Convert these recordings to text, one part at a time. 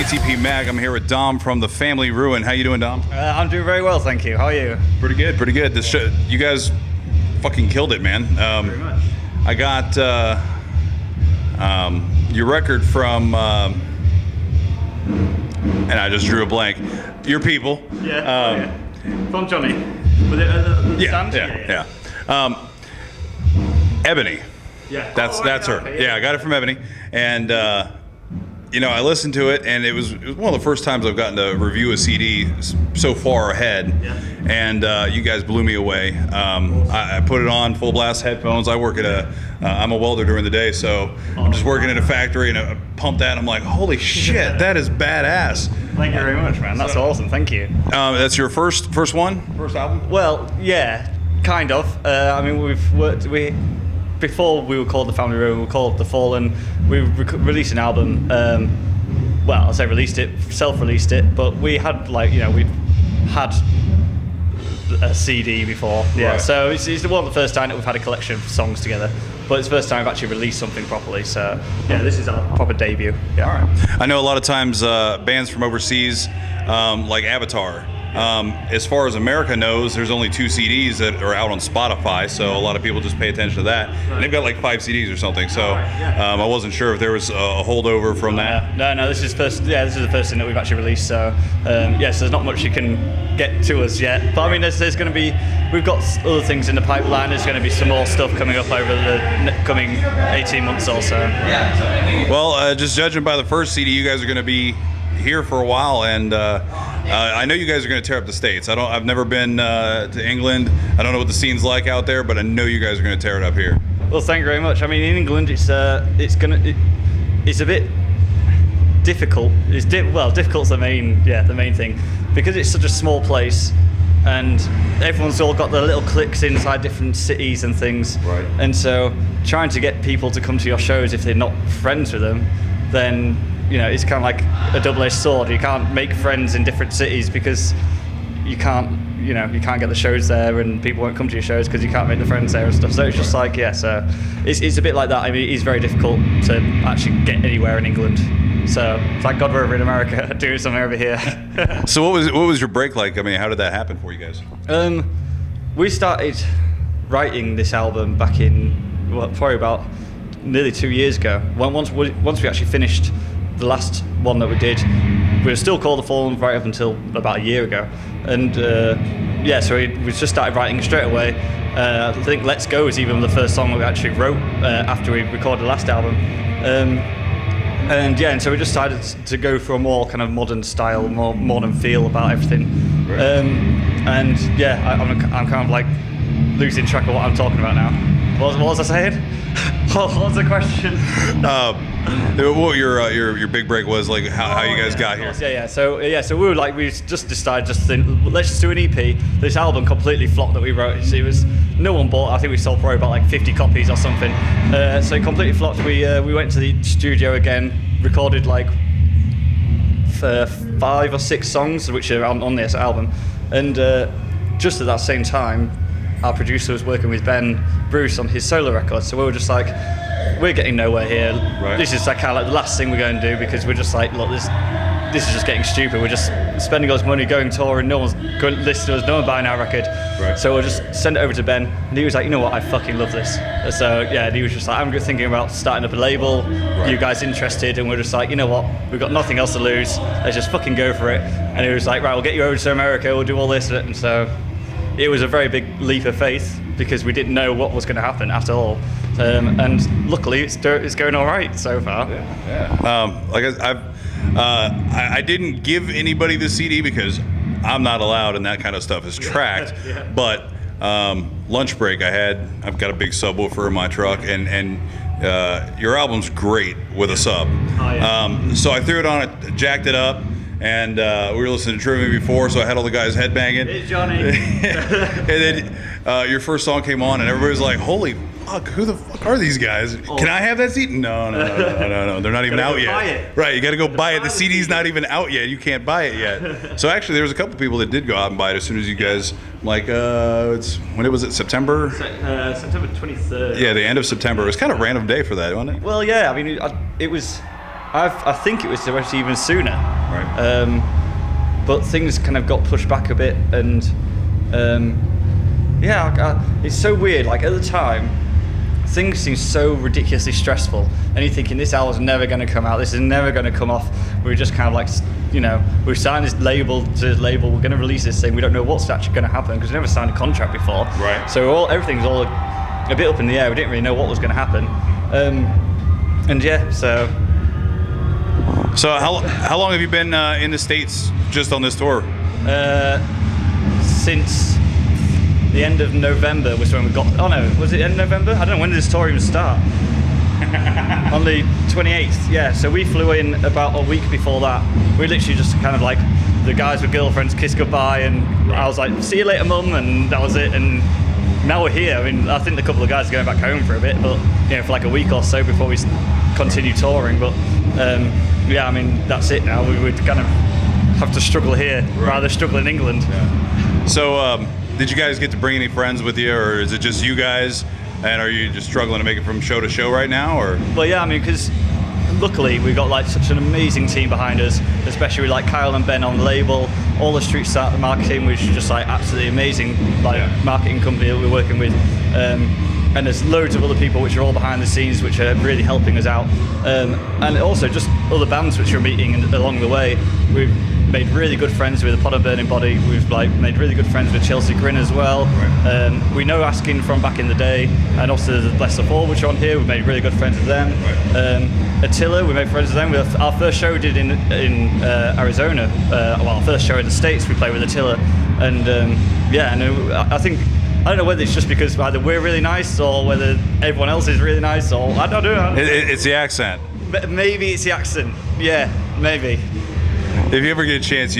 ZTPMAG. I'm here with Dom from the Family Ruin. How you doing, Dom? I'm doing very well, thank you. How are you? Pretty good, pretty good. This show, you guys fucking killed it, man. Very much. I got your record from, and I just drew a blank. Your People. Yeah. From Johnny. Was it the stand? Yeah. Ebony. Yeah. That's her. Okay, yeah, I got it from Ebony, and I listened to it, and it was one of the first times I've gotten to review a CD so far ahead, and you guys blew me away. I put it on full blast headphones. I work at I'm a welder during the day, so I'm just working at a factory, and I pumped that, and I'm like, holy shit, that is badass. Thank you very much, man. That's awesome. Thank you. That's your first one? First album? Well, yeah, kind of. Before we were called The Family Room, we were called The Fallen. We released an album. I say released it, self-released it, but we had we've had a CD before. Yeah, right. So it's one of the first time that we've had a collection of songs together, but it's the first time we've actually released something properly. So yeah, this is our proper debut. Yeah. All right. I know a lot of times bands from overseas, like Avatar. As far as America knows, there's only 2 CDs that are out on Spotify, so a lot of people just pay attention to that. And they've got like 5 CDs or something, so I wasn't sure if there was a holdover from that. No, this is first. Yeah, this is the first thing that we've actually released. So so there's not much you can get to us yet. But I mean, there's going to be. We've got other things in the pipeline. There's going to be some more stuff coming up over the coming 18 months or so. Well, just judging by the first CD, you guys are going to be here for a while, and I know you guys are going to tear up the States. I've never been to England. I don't know what the scene's like out there, but I know you guys are going to tear it up here. Well, thank you very much. I mean, in England, it's a bit difficult. Difficult's the main thing, because it's such a small place, and everyone's all got their little cliques inside different cities and things. Right. And so, trying to get people to come to your shows if they're not friends with them, then it's kind of like a double-edged sword. You can't make friends in different cities because you can't get the shows there, and people won't come to your shows because you can't make the friends there and stuff. So it's just so it's a bit like that. I mean, it is very difficult to actually get anywhere in England. So thank God we're over in America doing something over here. So what was your break like? I mean, how did that happen for you guys? We started writing this album back in probably about nearly 2 years ago. Once we actually finished the last one that we did, we were still called The Fallen right up until about a year ago, and so we just started writing straight away. I think Let's Go is even the first song that we actually wrote after we recorded the last album, and so we just decided to go for a more kind of modern style, more modern feel about everything. Right. I'm kind of like losing track of what I'm talking about now. What was I saying? What was the question? What your big break was, like how you guys got here? So we just decided let's just do an EP. This album completely flopped that we wrote. It was no one bought. I think we sold probably about like 50 copies or something. So it completely flopped. We went to the studio again, recorded like 5 or 6 songs which are on this album, and just at that same time, our producer was working with Ben Bruce on his solo record, so we were just like, we're getting nowhere here. Right. This is kind of like the last thing we're going to do, because we're just like, look, this is just getting stupid. We're just spending all this money going touring, no one's going to listen to us, no one's buying our record. Right. So we'll just send it over to Ben, and he was like, you know what, I fucking love this. So and he was just like, I'm thinking about starting up a label. Right. You guys interested? And we're just like, you know what, we've got nothing else to lose. Let's just fucking go for it. And he was like, right, we'll get you over to America. We'll do all this. And so it was a very big leap of faith, because we didn't know what was going to happen at all. And luckily, it's going all right so far. I didn't give anybody the CD because I'm not allowed, and that kind of stuff is tracked. But lunch break, I've got a big subwoofer in my truck, and your album's great with a sub. So I threw it on it, jacked it up, and we were listening to Trivia before, so I had all the guys headbanging. Hey, Johnny. And then your first song came on, and everybody was like, holy fuck, who the fuck are these guys? Can I have that CD? No, they're not even out yet. Buy it. Right, you gotta go buy it. The CD's not even out yet. You can't buy it yet. So actually, there was a couple people that did go out and buy it as soon as you guys, when was it, September? September 23rd. Yeah, the end of September. It was kind of a random day for that, wasn't it? Well, yeah, I mean, it was, I think it was actually even sooner. Right. But things kind of got pushed back a bit, and it's so weird. Like at the time, things seemed so ridiculously stressful, and you're thinking this album's never going to come out, this is never going to come off. We were just kind of like, we've signed this label to label, we're going to release this thing, we don't know what's actually going to happen because we never signed a contract before. Right. So everything's all a bit up in the air. We didn't really know what was going to happen. So how long have you been in the States just on this tour? Since the end of November was when we got. Oh no, was it end of November? I don't know, when did this tour even start? On the 28th, yeah. So we flew in about a week before that. We literally just kind of like, the guys with girlfriends kissed goodbye, and I was like, see you later, mum, and that was it. And now we're here. I mean, I think a couple of guys are going back home for a bit, but for like a week or so before we continue touring. But I mean, that's it now. We would kind of have to struggle here rather than struggle in England. Yeah. So did you guys get to bring any friends with you, or is it just you guys? And are you just struggling to make it from show to show right now, or? Well, yeah, I mean, because luckily we've got like such an amazing team behind us, especially with like Kyle and Ben on the label, all the street start marketing, which is just like absolutely amazing, marketing company that we're working with. And there's loads of other people which are all behind the scenes, which are really helping us out. And also just other bands which we're meeting along the way. We've made really good friends with the Pod of Burning Body. We've made really good friends with Chelsea Grin as well. Right. We know Asking from back in the day, and also the Bless the Fall, which are on here. We've made really good friends with them. Right. Attila, we made friends with them. Our first show we did in Arizona. Our first show in the States, we played with Attila. And I don't know whether it's just because either we're really nice or whether everyone else is really nice, or I don't know. It's the accent. Maybe it's the accent. Yeah, maybe. If you ever get a chance,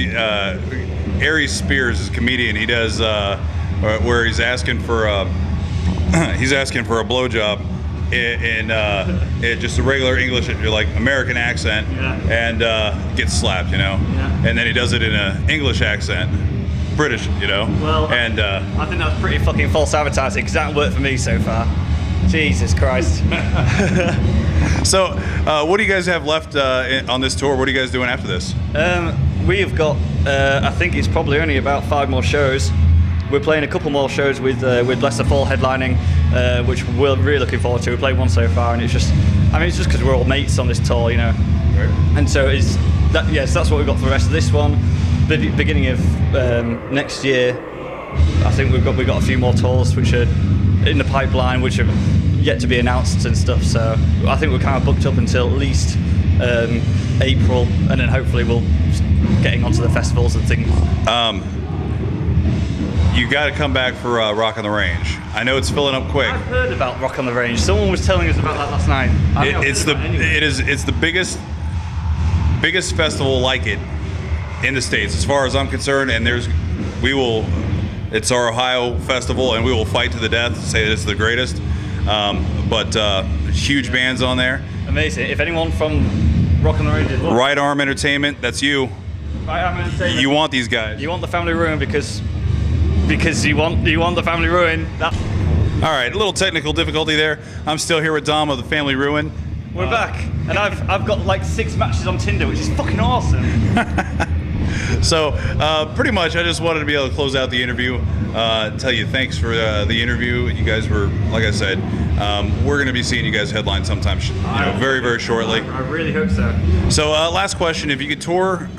Aries Spears is a comedian. He does where he's asking for a blowjob in just a regular English, like American accent, and gets slapped, and then he does it in an English accent, British, Well, and I think that's pretty fucking false advertising, because that hasn't worked for me so far. Jesus Christ. So, what do you guys have left on this tour? What are you guys doing after this? We've got, I think it's probably only about 5 more shows. We're playing a couple more shows with Bless the Fall headlining, which we're really looking forward to. We played one so far, and it's just because we're all mates on this tour, Right. And so that's what we've got for the rest of this one. Beginning of next year, I think we've got a few more tours which are in the pipeline, which are yet to be announced and stuff. So I think we're kind of booked up until at least April, and then hopefully we'll getting onto the festivals and things. You got to come back for Rock on the Range. I know it's filling up quick. I've heard about Rock on the Range. Someone was telling us about that last night. It's the biggest festival like it in the States, as far as I'm concerned. And it's our Ohio festival, and we will fight to the death to say that it's the greatest. But huge bands on there. Amazing. If anyone from Rock on the Range is Right Arm Entertainment, that's you. Right Arm Entertainment. You want these guys. You want the Family Ruin because you want the Family Ruin. All right, a little technical difficulty there. I'm still here with Dom of the Family Ruin. We're back, and I've got like 6 matches on Tinder, which is fucking awesome. So pretty much, I just wanted to be able to close out the interview, tell you thanks for the interview. You guys were, like I said, we're going to be seeing you guys headline sometime very, very shortly. I really hope so. So last question, if you could tour,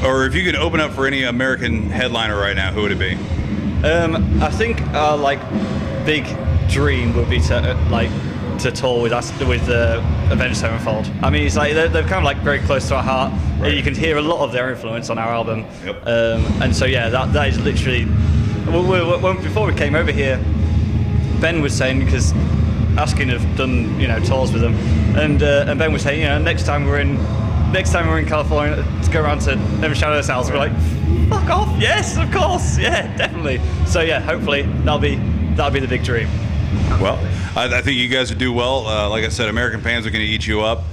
or if you could open up for any American headliner right now, who would it be? I think our big dream would be to tour with Avenged Sevenfold. I mean, it's like they're kind of very close to our heart. Right. You can hear a lot of their influence on our album. Yep. And so that is literally. Before we came over here, Ben was saying, because Asking have done tours with them, and Ben was saying next time we're in California, let's go around to them Shadow Cells. We're like, fuck off, yes, of course, yeah, definitely. So yeah, hopefully that'll be the big dream. Well, I think you guys would do well. Like I said, American fans are going to eat you up.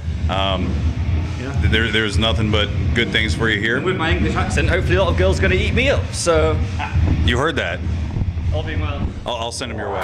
There's nothing but good things for you here. And with my English accent, hopefully a lot of girls are going to eat me up. So you heard that. All being well. I'll send them your way.